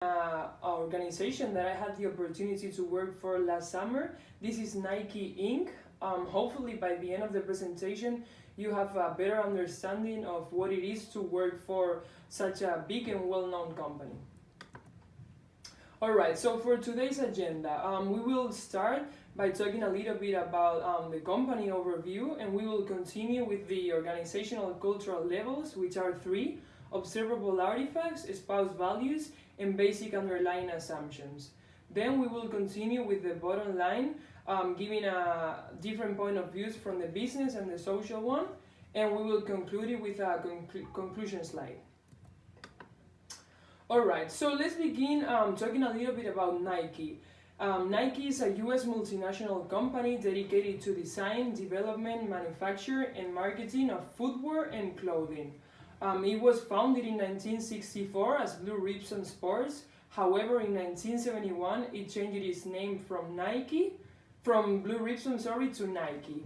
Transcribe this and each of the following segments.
organization that I had the opportunity to work for last summer. This is Nike Inc. Hopefully by the end of the presentation you have a better understanding of what it is to work for such a big and well-known company. Alright, so for today's agenda, we will start by talking a little bit about the company overview, and we will continue with the organizational cultural levels, which are three: observable artifacts, espoused values, and basic underlying assumptions. Then we will continue with the bottom line, giving a different point of views from the business and the social one, and we will conclude it with a conclusion slide. Alright, so let's begin talking a little bit about Nike. Nike is a US multinational company dedicated to design, development, manufacture, and marketing of footwear and clothing. It was founded in 1964 as Blue Ribson Sports. However, in 1971, it changed its name from Blue Ribson, to Nike.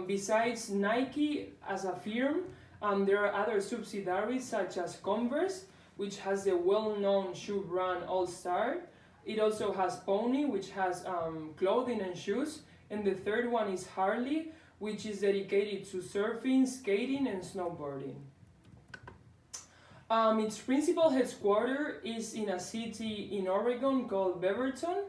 Besides Nike as a firm, there are other subsidiaries such as Converse, which has the well-known shoe brand All Star. It also has Pony, which has clothing and shoes. And the third one is Harley, which is dedicated to surfing, skating, and snowboarding. Its principal headquarters is in a city in Oregon called Beaverton,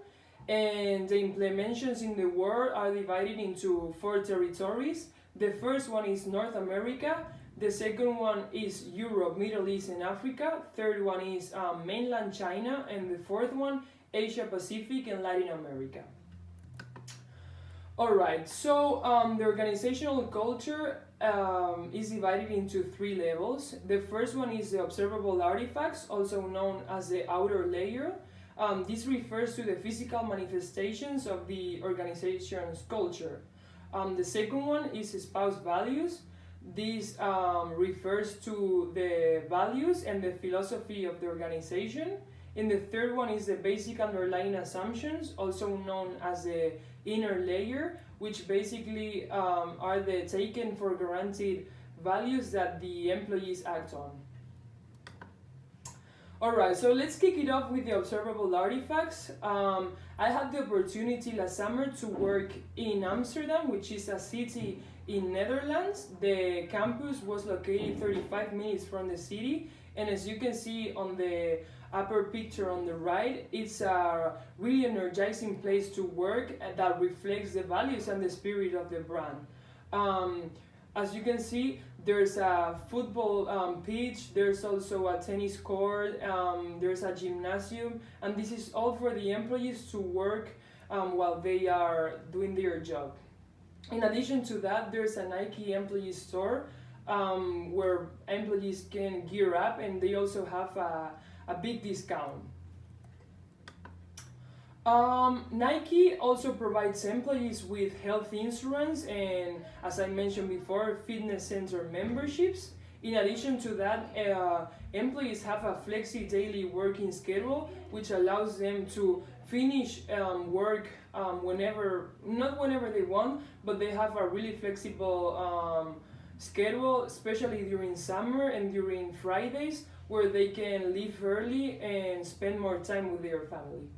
and the implementations in the world are divided into 4 territories. The first one is North America, the second one is Europe, Middle East, and Africa, third one is mainland China, and the fourth one, Asia Pacific and Latin America. Alright, so the organizational culture is divided into 3 levels. The first one is the observable artifacts, also known as the outer layer. This refers to the physical manifestations of the organization's culture. The second one is espoused values. This refers to the values and the philosophy of the organization. And the third one is the basic underlying assumptions, also known as the inner layer, which basically are the taken for granted values that the employees act on. Alright, so let's kick it off with the observable artifacts. I had the opportunity last summer to work in Amsterdam, which is a city in Netherlands. The campus was located 35 minutes from the city, and as you can see on the upper picture on the right, it's a really energizing place to work that reflects the values and the spirit of the brand. As you can see, there's a football pitch, there's also a tennis court, there's a gymnasium, and this is all for the employees to work while they are doing their job. In addition to that, there's a Nike employee store where employees can gear up, and they also have a big discount. Nike also provides employees with health insurance and, as I mentioned before, fitness center memberships. In addition to that, employees have a flexi daily working schedule, which allows them to finish work not whenever they want, but they have a really flexible schedule, especially during summer and during Fridays, where they can leave early and spend more time with their family.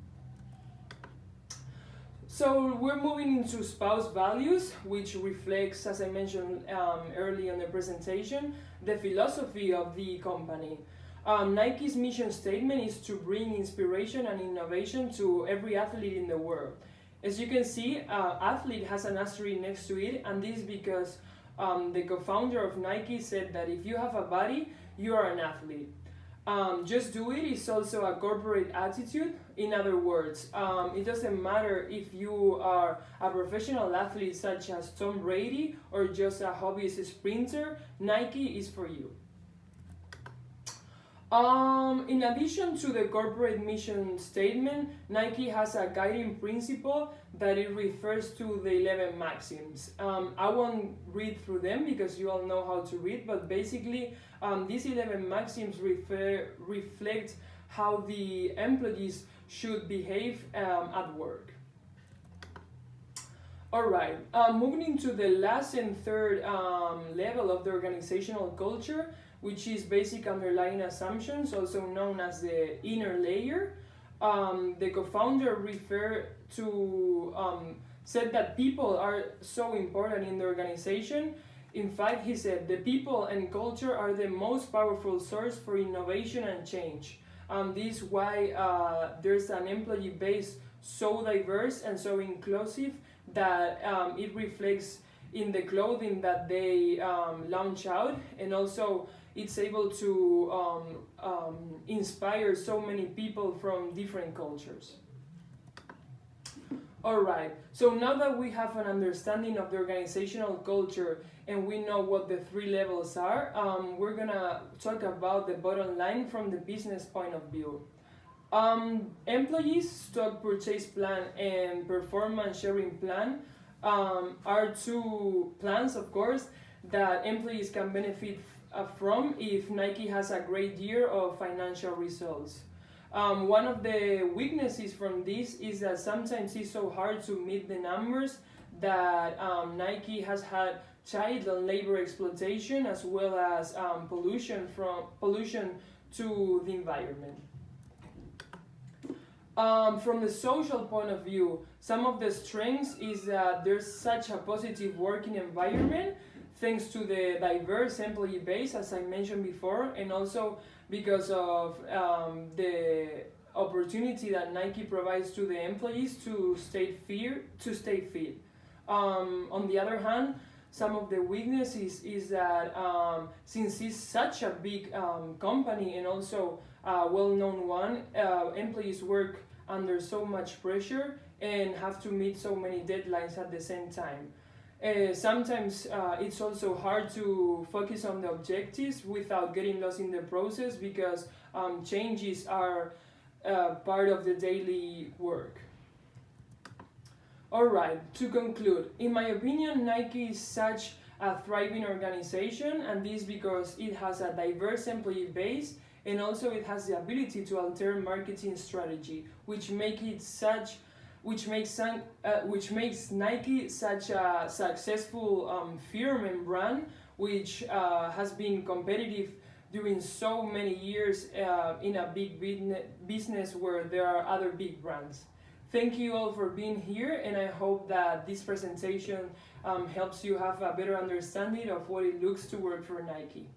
So we're moving into espoused values, which reflects, as I mentioned early in the presentation, the philosophy of the company. Nike's mission statement is to bring inspiration and innovation to every athlete in the world. As you can see, athlete has an asterisk next to it, and this is because the co-founder of Nike said that if you have a body, you are an athlete. Just do it is also a corporate attitude. In other words, it doesn't matter if you are a professional athlete such as Tom Brady or just a hobbyist sprinter, Nike is for you. In addition to the corporate mission statement, Nike has a guiding principle that it refers to the 11 maxims. I won't read through them because you all know how to read, but basically these 11 maxims reflect how the employees should behave at work. Alright, moving into the last and third level of the organizational culture, which is basic underlying assumptions, also known as the inner layer. The co-founder said that people are so important in the organization. In fact, he said the people and culture are the most powerful source for innovation and change. This is why there's an employee base so diverse and so inclusive that it reflects in the clothing that they launch out, and also it's able to inspire so many people from different cultures. Alright, so now that we have an understanding of the organizational culture and we know what the three levels are, we're gonna talk about the bottom line from the business point of view. Employees, stock purchase plan, and performance sharing plan are two plans, of course, that employees can benefit from if Nike has a great year of financial results. One of the weaknesses from this is that sometimes it's so hard to meet the numbers that Nike has had child and labor exploitation, as well as pollution to the environment. From the social point of view, some of the strengths is that there's such a positive working environment thanks to the diverse employee base, as I mentioned before, and also because of the opportunity that Nike provides to the employees to stay fit. On the other hand, some of the weaknesses is that since it's such a big company and also a well-known one, employees work under so much pressure and have to meet so many deadlines at the same time. Sometimes it's also hard to focus on the objectives without getting lost in the process, because changes are part of the daily work. Alright, to conclude, in my opinion, Nike is such a thriving organization, and this because it has a diverse employee base, and also it has the ability to alter marketing strategy, which makes Nike such a successful firm and brand, which has been competitive during so many years in a big business where there are other big brands. Thank you all for being here, and I hope that this presentation helps you have a better understanding of what it looks to work for Nike.